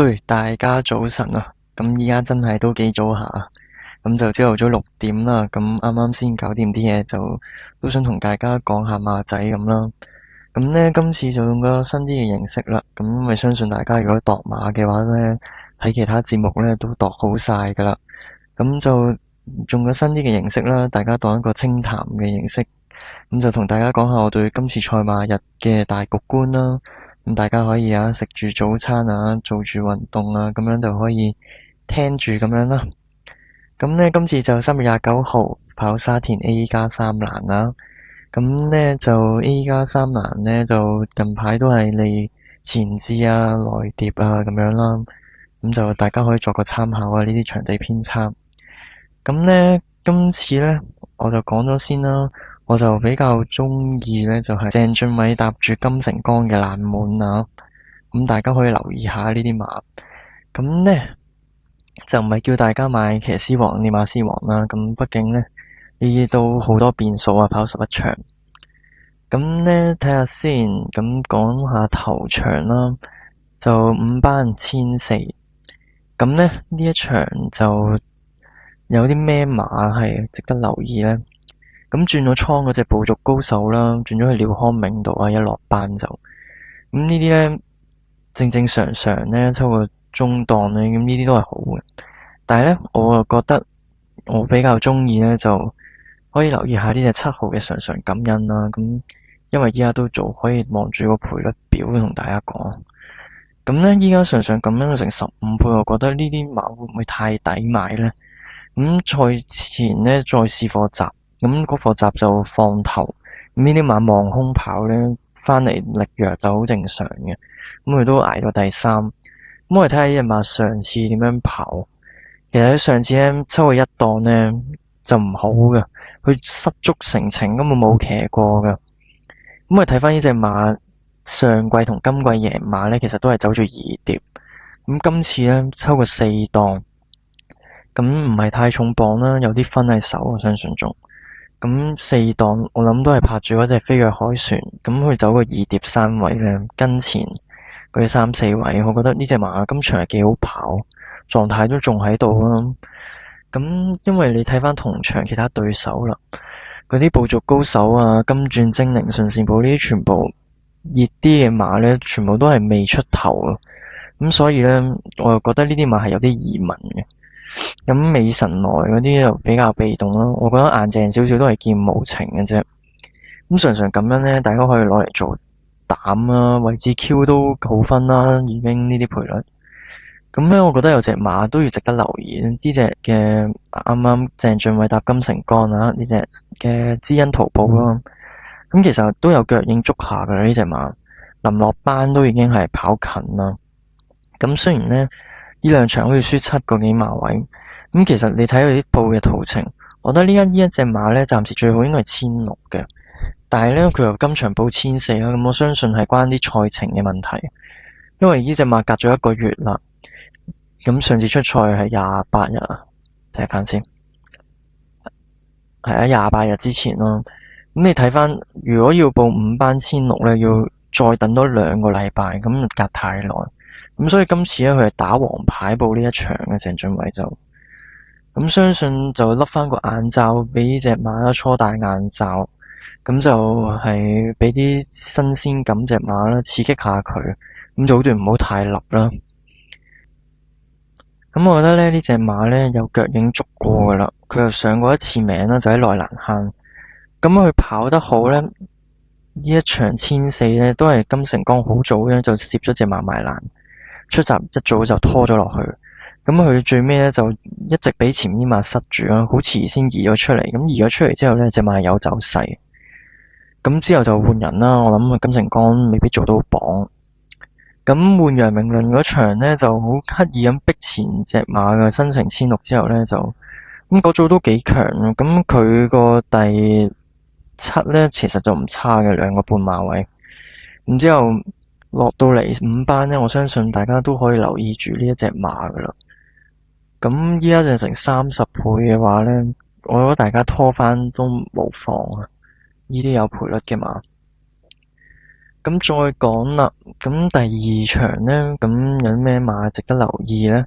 對，大家早晨啊，咁依家真係都幾早下，咁就朝頭早6點啦，咁啱啱先搞掂啲嘢，就都想同大家講下馬仔咁啦。咁呢，今次就用個新啲嘅形式啦，咁因為相信大家如果度馬嘅話呢，喺其他節目呢都度好晒噶啦，咁就用個新啲嘅形式啦，大家當一個清談嘅形式，咁就同大家講下我對今次賽馬日嘅大局觀啦。咁大家可以食住早餐做住運動咁樣就可以聽住咁樣啦。咁呢，今次就3月29號跑沙田 A+3欄啦。咁呢，就 A+3欄呢，就近排都係嚟前置來碟咁樣啦。咁就大家可以作個參考呢啲場地偏差。咁呢，今次呢，我就講咗先啦。我就比較中意呢，就係鄭俊偉搭住金城江嘅冷門咁大家可以留意下呢啲馬。咁呢，就唔係叫大家買騎師王、尼馬斯王啦。咁畢竟呢，呢啲都好多變數跑11場。咁呢，睇下先。咁講下頭場啦，就5班1400。咁呢，呢一場就有啲咩馬係值得留意呢？咁轉咗倉嗰隻部族高手啦，轉咗去廖康銘度一落班就咁呢啲呢，正正常常呢，抽個中檔呢，咁呢啲都係好嘅。但係呢，我又覺得我比較中意呢，就可以留意下呢隻7號嘅常常感恩啦。咁因為依家都做可以望住個賠率表同大家講。咁呢，依家常常感恩成15倍，我覺得呢啲馬會唔會太抵買呢？咁賽前呢，再試課閘。咁嗰課閘就放頭，咁呢啲馬望空跑呢，返嚟力弱就好正常嘅。咁佢都捱到第3。咁我哋睇下呢隻馬上次點樣跑。其實佢上次呢，抽佢一檔呢，就唔好嘅，佢失足成程根本冇騎過嘅。咁我哋睇返呢隻馬上季同今季贏馬呢，其實都係走住2碟。咁今次呢，抽個4檔，咁唔係太重磅啦，有啲分喺手，我相信仲。咁4檔我諗都係拍住嗰隻飛躍海船，咁佢走個2碟3位咧，跟前嗰啲3、4位，我覺得呢隻馬今場係幾好跑，狀態都仲喺度啦。咁因為你睇翻同場其他對手啦，嗰啲部族高手金鑽精靈、順善寶呢啲全部熱啲嘅馬咧，全部都係未出頭啊。咁所以咧，我又覺得呢啲馬係有啲疑問嘅。咁美神來嗰啲就比較被動啦，我覺得硬淨少少都係劍無情嘅啫。咁常常咁樣呢，大家可以攞嚟做膽啦，位置 Q 都好分啦，已經呢啲賠率。咁呢，我覺得有隻馬都要值得留意，呢隻嘅啱啱鄭俊偉搭金城江呢隻嘅知恩圖報啦。咁其實都有腳影捉下噶啦，呢隻馬臨落班都已經係跑近啦。咁雖然呢兩場好似輸7個幾馬位，咁其實你睇佢啲報嘅途程，我覺得呢一隻馬呢，暫時最好應該係1600嘅，但係呢，佢又今場報1400啦，咁我相信係關啲賽程嘅問題，因為呢隻馬隔咗1個月啦，咁上次出賽係28日啊，睇下翻先，係28日之前咯，咁你睇翻如果要報5班1600呢，要再等多2個禮拜，咁隔太耐。咁所以今次咧，佢係打黃牌報呢一場嘅鄭俊偉就，咁相信就笠翻個眼罩俾呢隻馬啦，初戴眼罩，咁就係俾啲新鮮感隻馬啦，刺激下佢，咁早段唔好太立啦。咁我覺得咧，呢隻馬咧有腳影捉過噶啦，佢又上過一次名啦，就喺內蘭坑。咁佢跑得好咧，呢一場1400咧都係金城江好早咧就攝咗隻馬埋欄。出閘一早就拖咗落去，咁佢最尾咧就一直俾前面馬塞住啦，好遲先移咗出嚟。咁移咗出嚟之後咧，隻馬有走勢，咁之後就換人啦。我諗金城江未必做到榜。咁換楊明倫嗰場咧就好刻意咁逼前隻馬嘅新城1600之後咧就咁嗰組都幾強。咁佢個第7咧其實就唔差嘅，2個半馬位。然之後落到嚟5班呢，我相信大家都可以留意住呢一隻馬噶啦。咁依家就成30倍嘅話呢，我覺得大家拖翻都無妨啊。呢啲有賠率嘅馬。咁再講啦，咁第二場呢，咁有咩馬值得留意呢？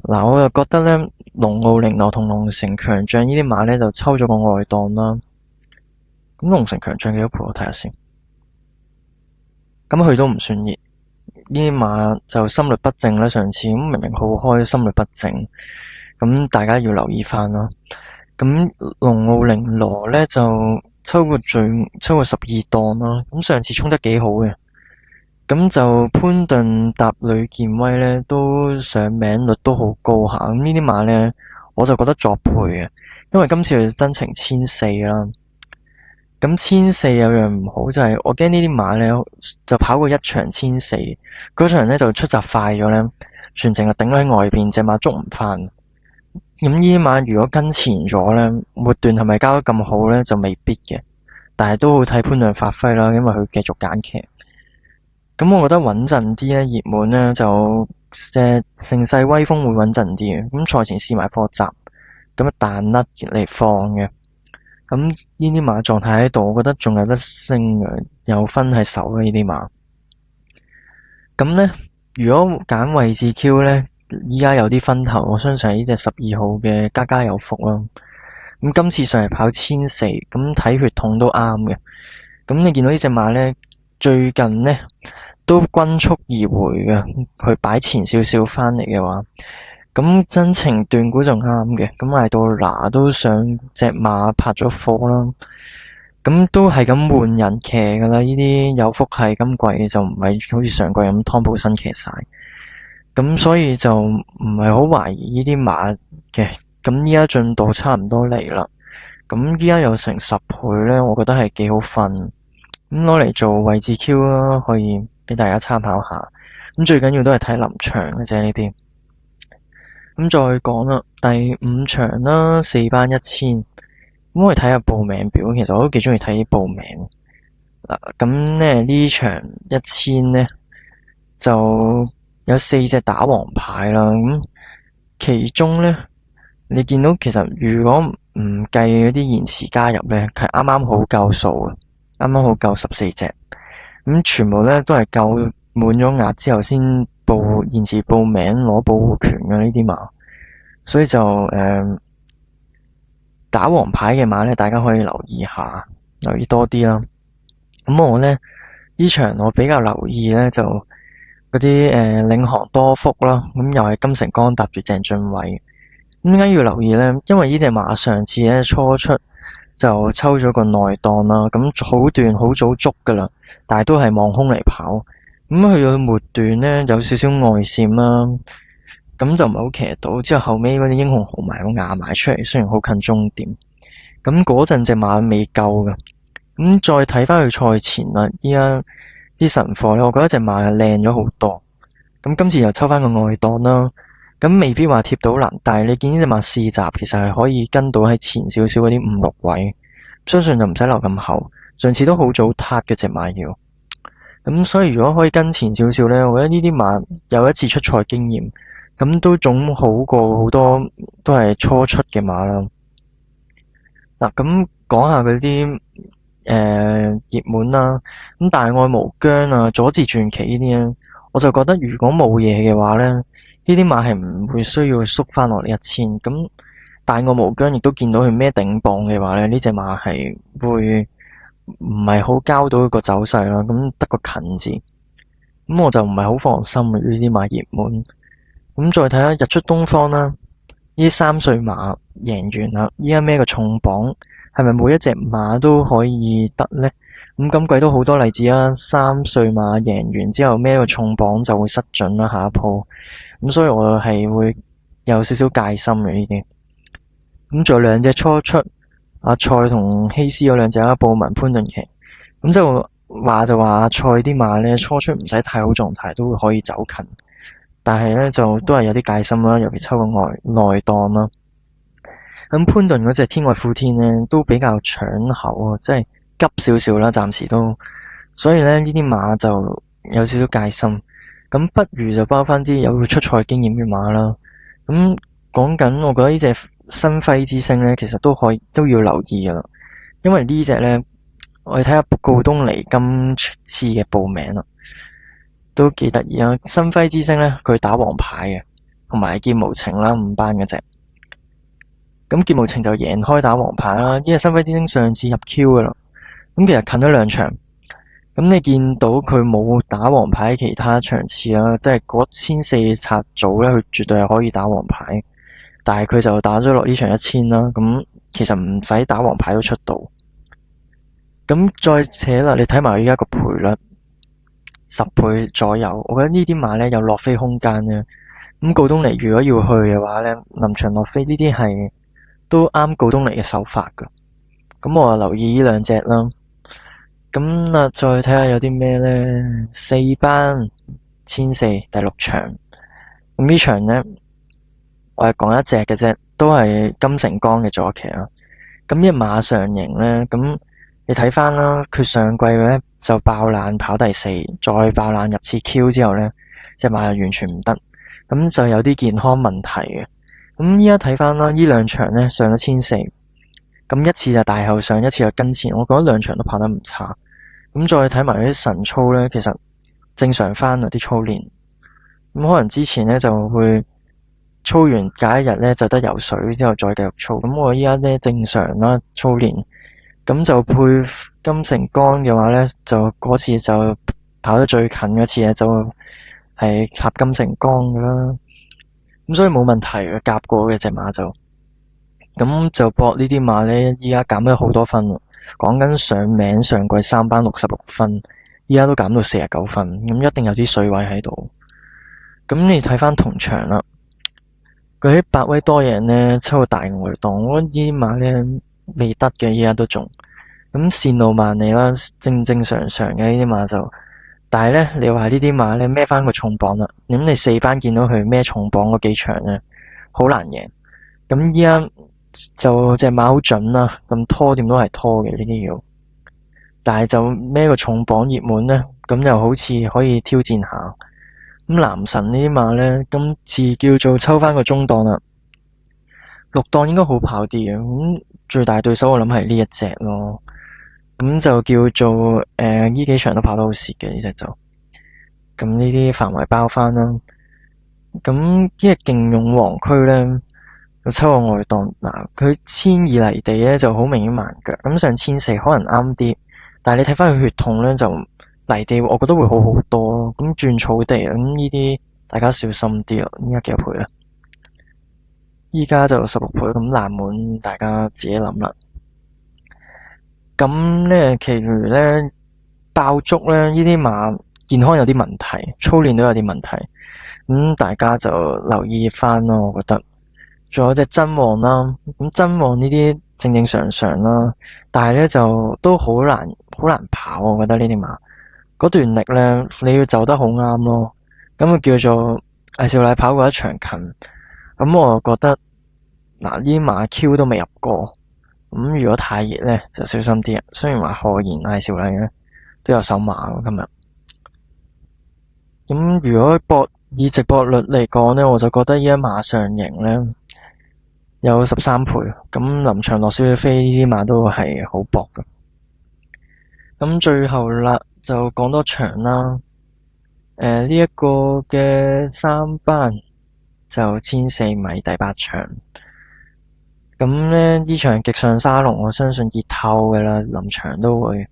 嗱，我又覺得呢，龍奧玲瓏同龍城強將呢啲馬呢，就抽咗個外檔啦。咁龍城強將幾多倍？我睇下先。咁佢都唔算熱，呢啲馬就心律不正啦。上次咁明明好開，心律不正，咁大家要留意翻啦。咁龍奧玲瓏呢，就抽過12檔啦。咁上次衝得幾好嘅。咁就潘頓搭呂健威咧，都上名率都好高下。咁呢啲馬咧，我就覺得作配嘅，因為今次佢真程1400啦。咁1400有樣唔好就係，我驚呢啲馬咧就跑過一場1400，嗰場咧就出閘快咗咧，全程就頂喺外邊，隻馬捉唔翻。咁呢啲馬如果跟前咗咧，末段係咪交得咁好咧，就未必嘅。但係都好睇潘頓發揮啦，因為佢繼續揀騎。咁我覺得穩陣啲咧，熱門咧就盛世威風會穩陣啲嘅。咁賽前試埋課閘，咁彈甩嚟放嘅。咁呢啲馬狀態喺度，我覺得仲有得升嘅，有分係手嘅呢啲馬。咁咧，如果揀位置 Q 咧，依家有啲分頭，我相信係呢隻12號嘅家家有福啦。咁今次上嚟跑1400，咁睇血統都啱嘅。咁你見到呢隻馬咧，最近咧，都均速而回嘅，佢擺前少少返嚟嘅話，咁真情斷估就啱嘅。咁嗌到嗱都上隻馬拍咗貨啦，咁都係咁換人騎噶啦。呢啲有福係今季就唔係好似上季咁湯普森騎晒，咁所以就唔係好懷疑呢啲馬嘅。咁依家進度差唔多嚟啦，咁依家有成10倍咧，我覺得係幾好瞓。咁攞嚟做位置 Q 啦，可以俾大家參考下。咁最緊要都係睇臨場嘅啫呢啲。咁再講啦，第5場啦，4班1000。咁我哋睇下報名表，其實我都幾中意睇啲報名。嗱，咁咧呢場1000咧就有4隻打王牌啦。咁其中咧，你見到其實如果唔計嗰啲延遲加入咧，係啱啱好夠數嘅。啱啱好夠14隻，咁全部咧都係夠滿咗額之後先延遲報名攞保護權嘅呢啲馬，所以就打王牌嘅馬咧，大家可以留意下，留意多啲啦。咁我咧呢場我比較留意咧就嗰啲領航多福啦，咁又係金城江搭住鄭俊偉。點解要留意咧？因為呢隻馬上次咧初出就抽咗個內檔啦，咁好段好早捉噶啦，但係都係望空嚟跑，咁去到末段呢，有少少外線啦，咁就唔係好騎到，之後後尾嗰啲英雄豪埋咁壓埋出嚟，雖然好近終點，咁嗰陣隻馬未夠噶，咁再睇翻佢賽前啦，依家啲神貨咧，我覺得隻馬係靚咗好多，咁今次又抽翻個外檔啦。咁未必話貼到欄，但係你見呢隻馬試閘，其實係可以跟到喺前少少嗰啲5、6位，相信就唔使留咁後。上次都好早撻嘅隻馬要，咁所以如果可以跟前少少呢，我覺得呢啲馬有一次出賽經驗，咁都總好過好多都係初出嘅馬啦。嗱，咁講下嗰啲熱門啦，咁大愛無疆啊、佐治傳奇呢啲咧，我就覺得如果冇嘢嘅話呢。呢啲馬係唔會需要縮翻落嚟1000，咁大愛無疆亦都見到佢孭頂磅嘅話咧，呢隻馬係會唔係好交到一個走勢啦，咁得個近字，咁我就唔係好放心嘅呢啲馬熱門。咁再睇下日出東方啦，呢3歲馬贏完啦，依家孭個重磅，係咪每一隻馬都可以得呢？咁今季都好多例子啦，3歲馬贏完之後孭個重磅就會失準啦，下一鋪。咁所以我係會有少少戒心嘅呢啲。咁仲有2隻初出，阿蔡同希斯嗰2隻啦，布文潘頓騎。咁就話阿蔡啲馬咧初出唔使太好狀態都會可以走近，但係咧就都係有啲戒心啦，尤其抽個內檔啦。咁潘頓嗰隻天外富天咧都比較搶口啊，即係急少少啦，暫時都。所以咧呢啲馬就有少少戒心。咁不如就包翻啲有出賽經驗嘅馬啦。咁講緊，我覺得呢隻新輝之星咧，其實都要留意噶啦。因為呢隻咧我哋睇下告東尼今次嘅報名啦，都幾得意啊！新輝之星咧，佢打黃牌嘅，同埋劍無情啦，5班嗰隻。咁劍無情就贏開打黃牌啦，因為新輝之星上次入 Q 噶啦。咁其實近咗2場，咁你見到佢冇打黃牌其他場次啦，即係嗰1400拆組咧，佢絕對係可以打黃牌，但係佢就打咗落呢場1000啦。咁其實唔使打黃牌都出到。咁再扯啦，你睇埋依家個賠率10倍左右，我覺得呢啲馬咧有落飛空間嘅。咁告東尼如果要去嘅話咧，臨場落飛呢啲係都啱告東尼嘅手法噶。咁我就留意呢2隻啦。咁啊，再睇下有啲咩咧？4班1400第6場。咁呢場咧，我係講一隻嘅啫，都係金城江嘅左騎啦。咁一馬上型咧，咁你睇翻啦，佢上季咧就爆冷跑第4，再爆冷入次 Q 之後咧，隻馬又完全唔得，咁就有啲健康問題嘅。咁依家睇翻啦，呢2場咧上咗1400，咁一次就大後上，一次就跟前，我覺得2場都跑得唔差。咁再睇埋啲晨操咧，其實正常翻啊啲操練。咁可能之前咧就會操完隔一日咧就得游水，之後再繼續操。咁我依家咧正常啦操練，咁就配金城江嘅話咧，就嗰次就跑得最近嗰次咧就係夾金城江噶啦。咁所以冇問題嘅，夾過嘅隻馬就，咁就搏呢啲馬咧，依家減咗好多分。講緊上名上季3班66分，依家都減到49分，咁一定有啲水位喺度。咁你睇翻同場啦，佢啲8位多贏呢，抽到大外檔，我覺得呢啲馬呢未得嘅，依家都仲咁線路萬里啦，正正常常嘅呢啲馬就，但係呢，你話呢啲馬呢孭翻個重磅啦，咁你4班見到佢孭重磅嗰幾場呢，好難贏。咁依家就隻馬好準啦，咁拖點都係拖嘅呢啲要，但係就孭個重磅熱門呢，咁又好似可以挑戰下。咁男神呢啲馬呢，今次叫做抽翻個中檔啦，6檔應該好跑啲嘅。咁最大對手我諗係呢一隻咯，咁就叫做呢幾場都跑得好蝕嘅呢隻就，咁呢啲範圍包翻啦。咁呢隻勁勇黃區呢，就抽個外檔嗱，佢1002泥地呢就好明顯慢腳，咁上1004可能啱啲，但係你睇翻佢血統呢，就泥地我覺得會好好多咯。咁轉草地咁呢啲大家小心啲咯。依家幾多倍啊？依家就16倍，咁冷門大家自己諗啦。咁咧，其餘咧爆竹咧呢啲馬健康有啲問題，操練都有啲問題，咁大家就留意翻咯。我覺得仲有隻真旺啦，咁真旺呢啲正正常常啦，但係咧就都好難跑。我覺得呢啲馬嗰段力咧，你要走得好啱咯。咁啊叫做魏少禮跑過一場近，咁我就覺得嗱，呢啲馬 Q 都未入過，咁如果太熱咧就小心啲。雖然話賀賢魏少禮咧都有手馬喎今日。咁如果以直播率嚟講咧，我就覺得依家馬上贏咧有13倍，咁臨場落少少飛呢啲馬都係好搏㗎。咁最後啦，就講多場啦。呢一個嘅3班就1400米第8場。咁咧呢場極上沙龍，我相信熱透㗎啦，臨場都會。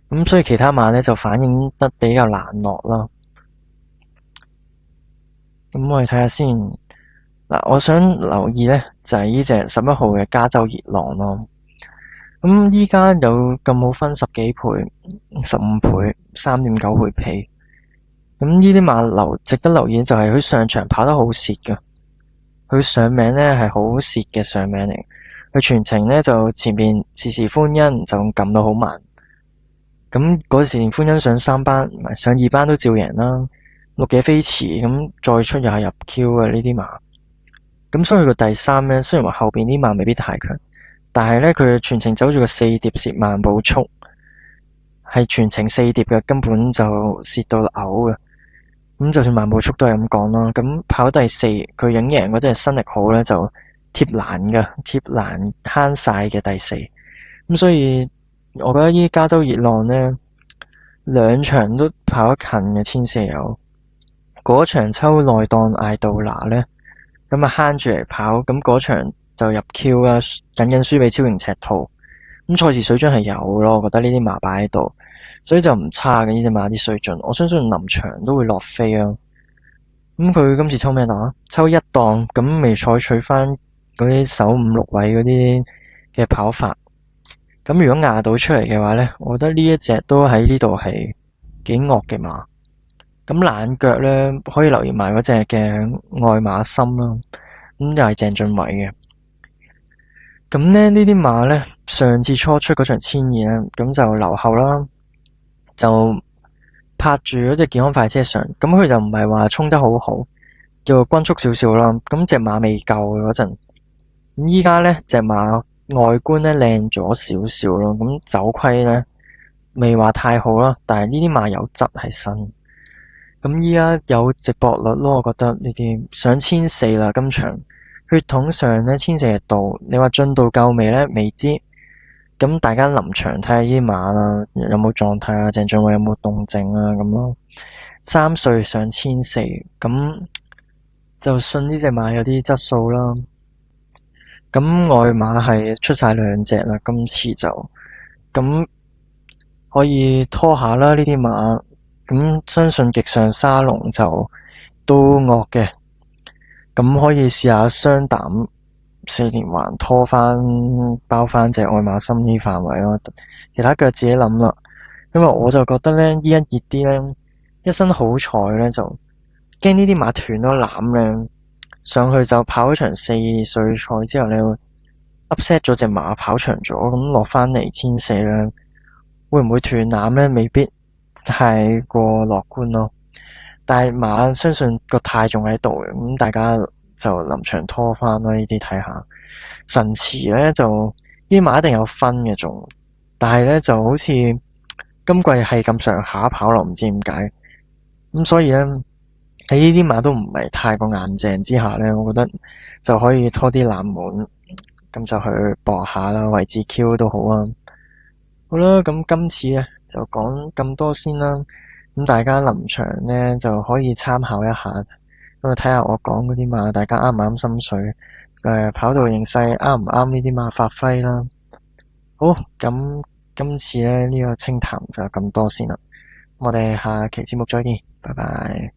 咁所以其他馬咧就反應得比較難落啦。咁我哋睇下先。嗱，我想留意咧就係呢隻11號嘅加州熱浪咯。咁依家有咁好分10幾倍、15倍、3.9倍皮。咁呢啲馬值得留意就係佢上場跑得好蝕㗎。佢上名咧係好蝕嘅上名嚟。佢全程咧就前面時時歡欣就撳到好慢。咁嗰時歡欣上3班，上2班都照贏啦。綠野飛馳咁再出又係入 Q 嘅呢啲馬。咁所以佢個第3咧，雖然話後邊啲馬未必太強，但係咧佢全程走住個4碟蝕慢步速，係全程4碟嘅，根本就蝕到嘔嘅。咁就算慢步速都係咁講啦。咁跑第4，佢影贏嗰隻身力好咧，就貼欄嘅，貼欄慳晒嘅第4。咁所以我覺得依加州熱浪呢，兩場都跑得近嘅1400有。嗰場抽內檔艾杜拿呢，咁啊慳住嚟跑，咁嗰場就入 Q 啦，僅僅輸俾超型赤兔。咁賽事水準係有咯，我覺得呢啲馬擺喺度，所以就唔差嘅呢啲馬啲水準。我相信臨場都會落飛啊。咁佢今次抽咩檔？抽一檔，咁未採取翻嗰啲首5、6位嗰啲嘅跑法。咁如果壓到出嚟嘅話呢，我覺得呢一隻都喺呢度係幾惡嘅馬。咁懶腳呢，可以留意埋嗰隻嘅愛馬森啦。咁又係鄭俊偉嘅。咁呢啲馬呢，上次初出嗰場1200呢，咁就留後啦，就拍住嗰隻健康快車上。咁佢就唔係話衝得好好，叫均速少少啦。咁隻馬未夠嗰陣，咁依家呢隻馬外觀呢靚咗少少咯。咁走規呢未話太好啦，但係呢啲馬有質係新。咁依家有直播率咯，我覺得呢啲上1400啦，今場血統上呢1400度，你話進度夠未呢？未知。咁大家臨場睇下呢啲馬啦，有冇狀態啊？鄭俊偉有冇動靜啊？咁咯，3歲上1400，咁就信呢隻馬有啲質素啦。咁外馬係出晒2隻啦，今次就咁可以拖下啦呢啲馬。咁相信極上沙龍就都惡嘅，咁可以試下雙膽4連環拖翻包翻隻愛馬森呢範圍咯，其他腳自己諗啦。因為我就覺得呢，依一熱啲呢，一身好彩呢，就驚呢啲馬斷咗纜呢，上去就跑咗場4歲賽之後呢 upset 咗隻馬跑長咗，咁落翻嚟1400呢，會唔會斷纜呢？未必太過樂觀咯，但係馬相信個態仲喺度嘅，咁大家就臨場拖翻啦，呢啲睇下。神池咧就呢啲馬一定有分嘅仲，但係咧就好似今季係咁上下跑落，唔知點解。咁所以咧喺呢啲馬都唔係太過硬淨之下咧，我覺得就可以拖啲冷門，咁就去搏下啦，位置 Q 都好啊。好啦，咁今次咧就講咁多先啦。咁大家臨場咧就可以參考一下，咁啊睇下我講嗰啲馬，大家啱唔啱心水？跑道形勢啱唔啱呢啲馬發揮啦？好，咁今次咧呢個清談就咁多先啦。我哋下期節目再見，拜拜。